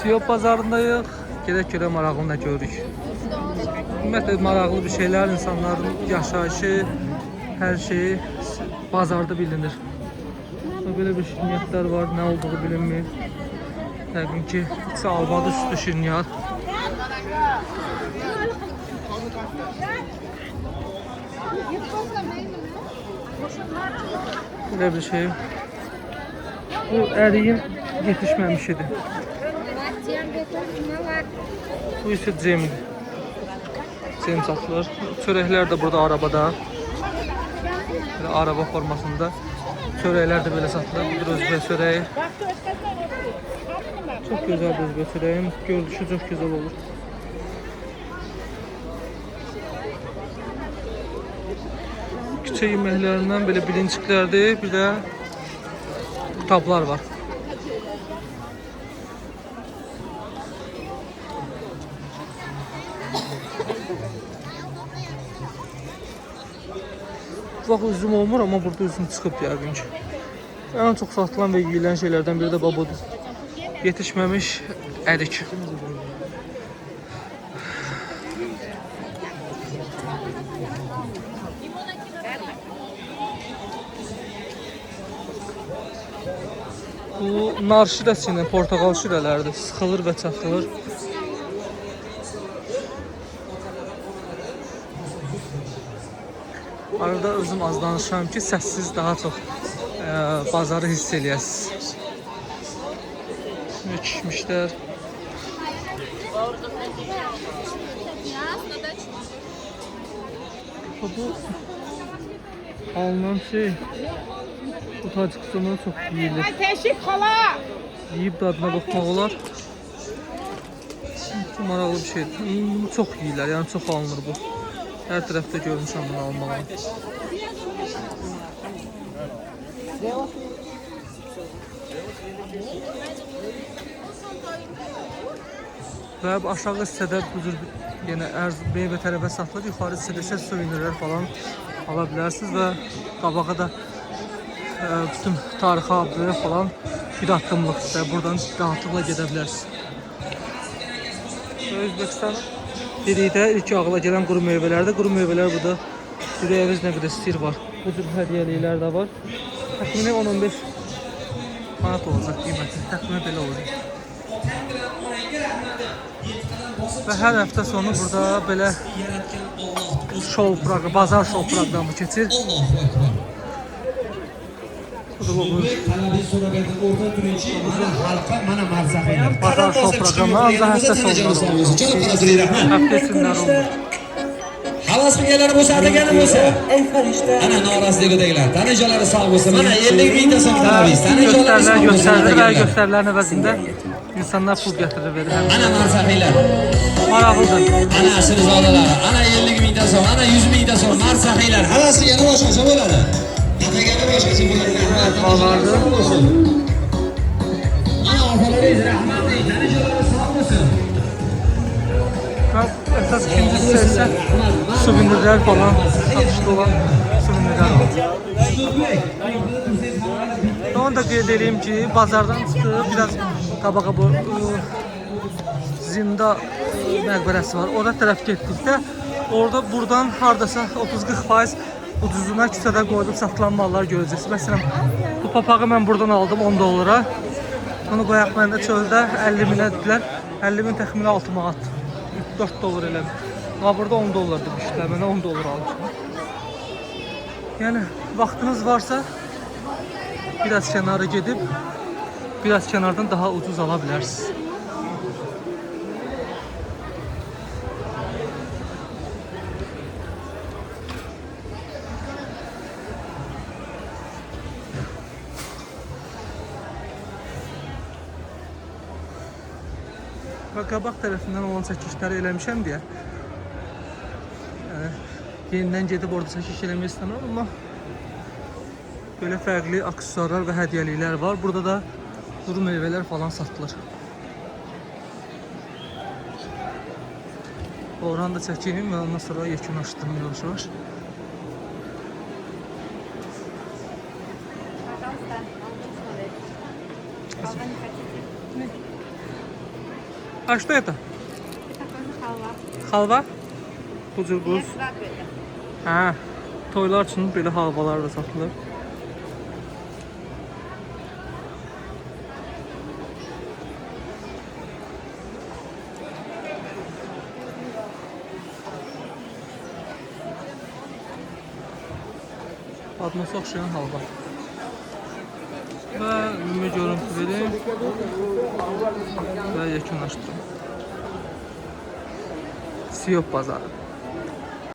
Siyop bazarındayıq. Gedək maraqlı nə görürük. Ümumiyyətlə maraqlı bir şeylər, insanların yaşayışı, hər şeyi bazarda bilinir. Böyle bir şirniyyatlar var, nə olduğu bilinmir. Yəqin ki, salmadı üstü şirniyyat. Böyle bir şey. Bu əriyin yetişməmişidir. Bu ise cemdir. Cem satılır. Çörəklər də burada arabada. Böyle araba formasında. Çörəklər də böyle satılır. Budur özbək çörəyi. Çok güzel özbək çörəyin. Görünüşü çok güzel olur. Küçük yeməklərindən böyle bilinciklərdir. Bir de kitablar var. Bax üzüm olmur ama burada üzüm çıxıb yəqin ki. En çok satılan ve yeyilən şeylerden biri de budur. Yetişməmiş ərik. Bu nar şirəsinin portakal şirələrdir. Sıxılır və çatılır. Arada özüm az danışıram ki, səssiz daha çox bazarı hiss eləyəsiniz. Kişmişlər. Bu alınan şey bu Tacikistanda çox yeyilir. Yiyib dadına baxmaq olar. Çok maraqlı bir şeydir. Çox yeyirlər, yəni çox alınır bu. Hər tərəfdə görmüşəm bunu almağı. Və aşağı hissədə bu cür yenə ərz meyvə tərəfə satılır. Yuxarı hissədə isə suvenirlər falan ala bilərsiniz və qabağa da bütün tarixi abidələr falan bir addımlıq və buradan rahatlıqla gedə bilərsiniz. Özbəkistan dedikdə ilk ağla gələn quru meyvələrdir. Quru meyvələr burada ürəyiniz nə qədər istəyir var. Bu cür hədiyyəliklər də var. Təxminə 10-15 manat olacaq qiyməti. Təxminə belə olacaq. Və hər həftə sonu burada belə şov proqramı, bazar şov proqramı keçir. Bazar şov proqramı ancaq həftə sonları olur. Həftə içinlər olur. Havas qilganlar bo'lsa, atagani bo'lsa. Ana norasligidagilar, tanijalari sog' bo'lsa, mana 50 mingta so'm talabingiz. Tanijalari sog' bo'lsa, göstərilərin əvəzində insanlar pul gətirir verir. Ana marsaqiylar. Maraqlıdır. Ana asilizodalar, ana 50 mingta so'm, ana 100 mingta so'm marsaqiylar. Havasi yana boshqacha bo'ladi. Atagani boshqacha bo'ladi. Bazarda. Ana ortalaringiz rahmatli, tanijalari sog' bo'lsin. Esas ikincisi ise suvenirler falan satışta olan suvenirler var. Onu da qeyd edeyim ki, bazardan çıxıb biraz qabağa bu Zinda məqbərəsi var. Orada tərəf getdikdə orada buradan hardasa 30-40% ucuzuna küçədə qoyulub satılan mallar görəcəksiniz. Məsələn, bu papağı mən buradan aldım 10 dollara. Onu qoyaq məndə çöldə 50 minə dedilər. 50 min təxminə 6 manat. 4 dolar elədim. Amma burada 10 dollar demişlər. Mənə 10 dollar almışam. Yəni vaxtınız varsa biraz kənara gedib biraz kənardan daha ucuz ala bilərsiniz. Və qabaq tərəfindən olan çəkişləri eləmişəm deyə yenidən gedib orada çəkiş eləmək istəmirəm, amma böyle fərqli aksesuarlar və hədiyyəliklər var. Burada da duru meyvələr falan satılır. Oranı da çəkeyim və ondan sonra yekunlaşdırım yavaş-yavaş. А что это? Это халва. Halva? Bu cür buz. Сват böyle. Hə. Toylar üçün belə halvalar da satılır. Adması oxşayan halva. Və ümumi görüntü verim və yekunlaşdırım. Siyop bazarı.